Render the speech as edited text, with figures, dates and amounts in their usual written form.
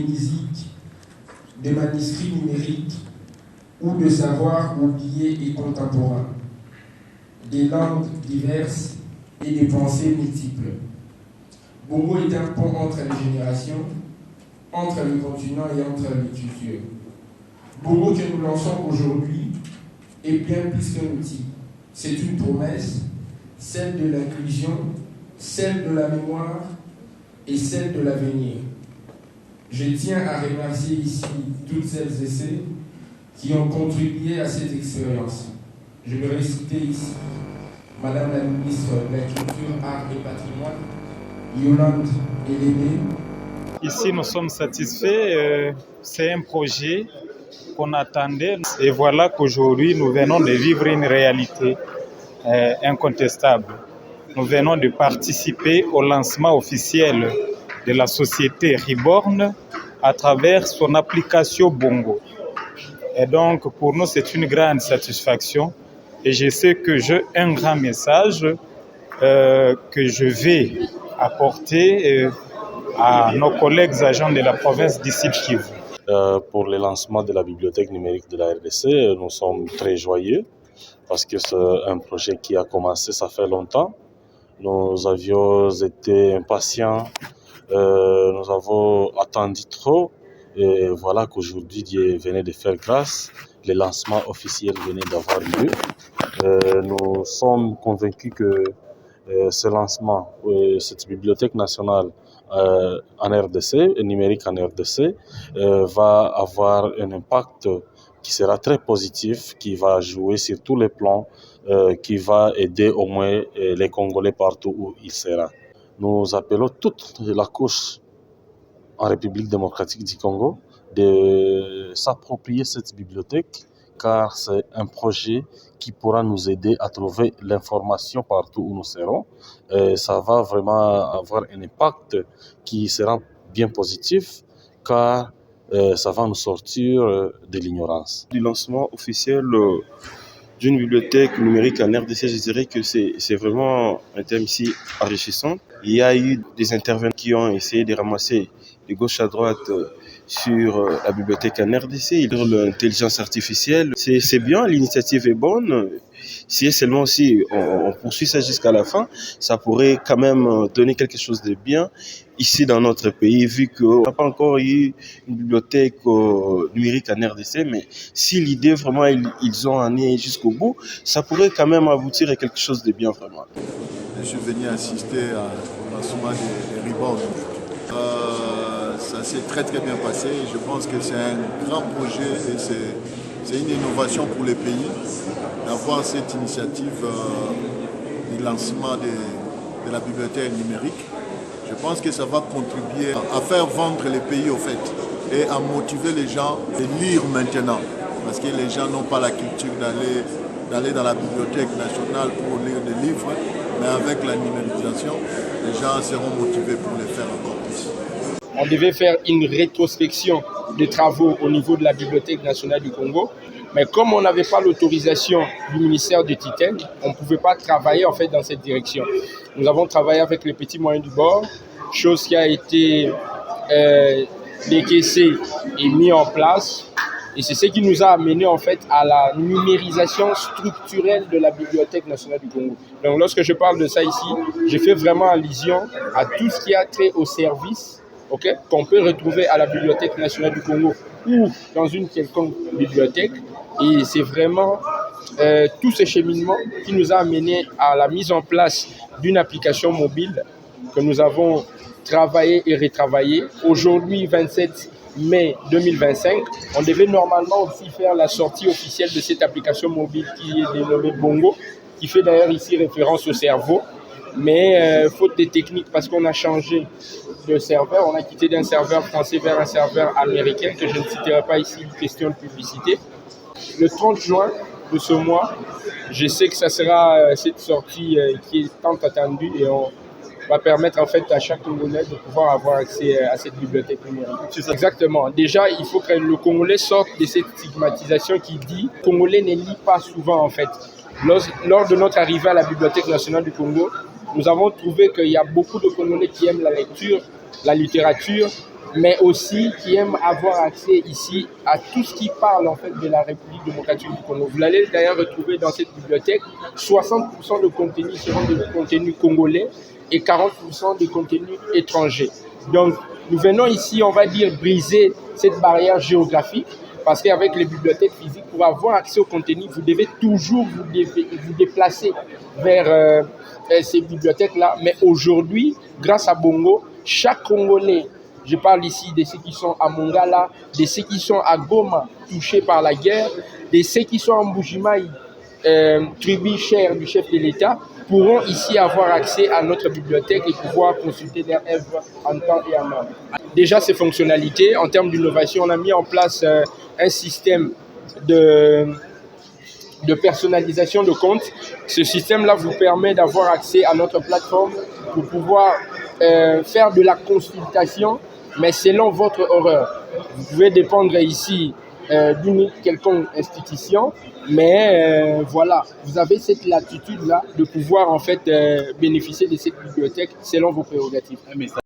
musique, de manuscrits numériques ou de savoirs oubliés et contemporains, des langues diverses et des pensées multiples. Bongo est un pont entre les générations, entre le continent et entre les cultures. Bongo que nous lançons aujourd'hui est bien plus qu'un outil. C'est une promesse, celle de l'inclusion, celle de la mémoire et celle de l'avenir. Je tiens à remercier ici toutes celles et ceux qui ont contribué à cette expérience. Je vais citer ici Madame la ministre de la Culture, Arts et Patrimoine, Yolande Elémé. Ici, nous sommes satisfaits. C'est un projet qu'on attendait. Et voilà qu'aujourd'hui, nous venons de vivre une réalité incontestable. Nous venons de participer au lancement officiel de la société Reborn à travers son application Bongo. Et donc, pour nous, c'est une grande satisfaction. Et je sais que j'ai un grand message que je vais apporter à nos collègues agents de la province d'ici Kivu. Pour le lancement de la bibliothèque numérique de la RDC, nous sommes très joyeux parce que c'est un projet qui a commencé, ça fait longtemps. Nous avions été impatients, nous avons attendu trop et voilà qu'aujourd'hui Dieu venait de faire grâce. Le lancement officiel venait d'avoir lieu. Nous sommes convaincus que ce lancement, cette bibliothèque nationale en RDC, numérique en RDC, va avoir un impact qui sera très positif, qui va jouer sur tous les plans, qui va aider au moins les Congolais partout où il sera. Nous appelons toute la couche en République démocratique du Congo de s'approprier cette bibliothèque, car c'est un projet qui pourra nous aider à trouver l'information partout où nous serons. Ça va vraiment avoir un impact qui sera bien positif, car ça va nous sortir de l'ignorance. Du lancement officiel d'une bibliothèque numérique en RDC, je dirais que c'est vraiment un thème ici enrichissant. Il y a eu des intervenants qui ont essayé de ramasser de gauche à droite sur la bibliothèque en RDC, sur l'intelligence artificielle. C'est bien, l'initiative est bonne. Si seulement si on poursuit ça jusqu'à la fin, ça pourrait quand même donner quelque chose de bien ici dans notre pays, vu qu'on n'a pas encore eu une bibliothèque numérique en RDC, mais si l'idée vraiment ils ont amené jusqu'au bout, ça pourrait quand même aboutir à quelque chose de bien vraiment. Je suis venu assister au lancement des Reborn. Ça s'est très bien passé. Je pense que c'est un grand projet et c'est une innovation pour le pays d'avoir cette initiative du lancement de la bibliothèque numérique. Je pense que ça va contribuer à faire vendre le pays au fait et à motiver les gens à lire maintenant. Parce que les gens n'ont pas la culture d'aller dans la bibliothèque nationale pour lire des livres, mais avec la numérisation, les gens seront motivés pour le faire encore plus. On devait faire une rétrospection des travaux au niveau de la Bibliothèque nationale du Congo. Mais comme on n'avait pas l'autorisation du ministère de Titen, on ne pouvait pas travailler en fait dans cette direction. Nous avons travaillé avec les petits moyens du bord, chose qui a été décaissée et mise en place. Et c'est ce qui nous a amené en fait à la numérisation structurelle de la Bibliothèque nationale du Congo. Donc lorsque je parle de ça ici, je fais vraiment allusion à tout ce qui a trait au service qu'on peut retrouver à la Bibliothèque nationale du Congo ou dans une quelconque bibliothèque. Et c'est vraiment tout ce cheminement qui nous a amené à la mise en place d'une application mobile que nous avons travaillé et retravaillé. Aujourd'hui, 27 mai 2025, on devait normalement aussi faire la sortie officielle de cette application mobile qui est dénommée Bongo, qui fait d'ailleurs ici référence au cerveau. Mais faute de technique, parce qu'on a changé de serveur, on a quitté d'un serveur français vers un serveur américain, que je ne citerai pas ici, question de publicité. Le 30 juin de ce mois, je sais que ça sera cette sortie qui est tant attendue et on va permettre en fait à chaque Congolais de pouvoir avoir accès à cette bibliothèque numérique. Exactement. Déjà, il faut que le Congolais sorte de cette stigmatisation qui dit que le Congolais ne lit pas souvent en fait. Lors de notre arrivée à la Bibliothèque nationale du Congo, nous avons trouvé qu'il y a beaucoup de Congolais qui aiment la lecture, la littérature, mais aussi qui aiment avoir accès ici à tout ce qui parle en fait de la République démocratique du Congo. Vous l'allez d'ailleurs retrouver dans cette bibliothèque, 60% de contenus seront des contenus congolais et 40% des contenus étrangers. Donc, nous venons ici, on va dire, briser cette barrière géographique, parce qu'avec les bibliothèques physiques, pour avoir accès au contenu, vous devez toujours vous déplacer vers ces bibliothèques-là. Mais aujourd'hui, grâce à Bongo, chaque Congolais, je parle ici de ceux qui sont à Mongala, de ceux qui sont à Goma, touchés par la guerre, de ceux qui sont en Mbujimaï, tribu chère du chef de l'État, pourront ici avoir accès à notre bibliothèque et pouvoir consulter leurs œuvres en temps et en heure. Déjà, ces fonctionnalités, en termes d'innovation, on a mis en place un système de personnalisation de compte. Ce système-là vous permet d'avoir accès à notre plateforme pour pouvoir faire de la consultation, mais selon votre horaire. Vous pouvez dépendre ici d'une quelconque institution, mais voilà, vous avez cette latitude-là de pouvoir en fait bénéficier de cette bibliothèque selon vos prérogatives.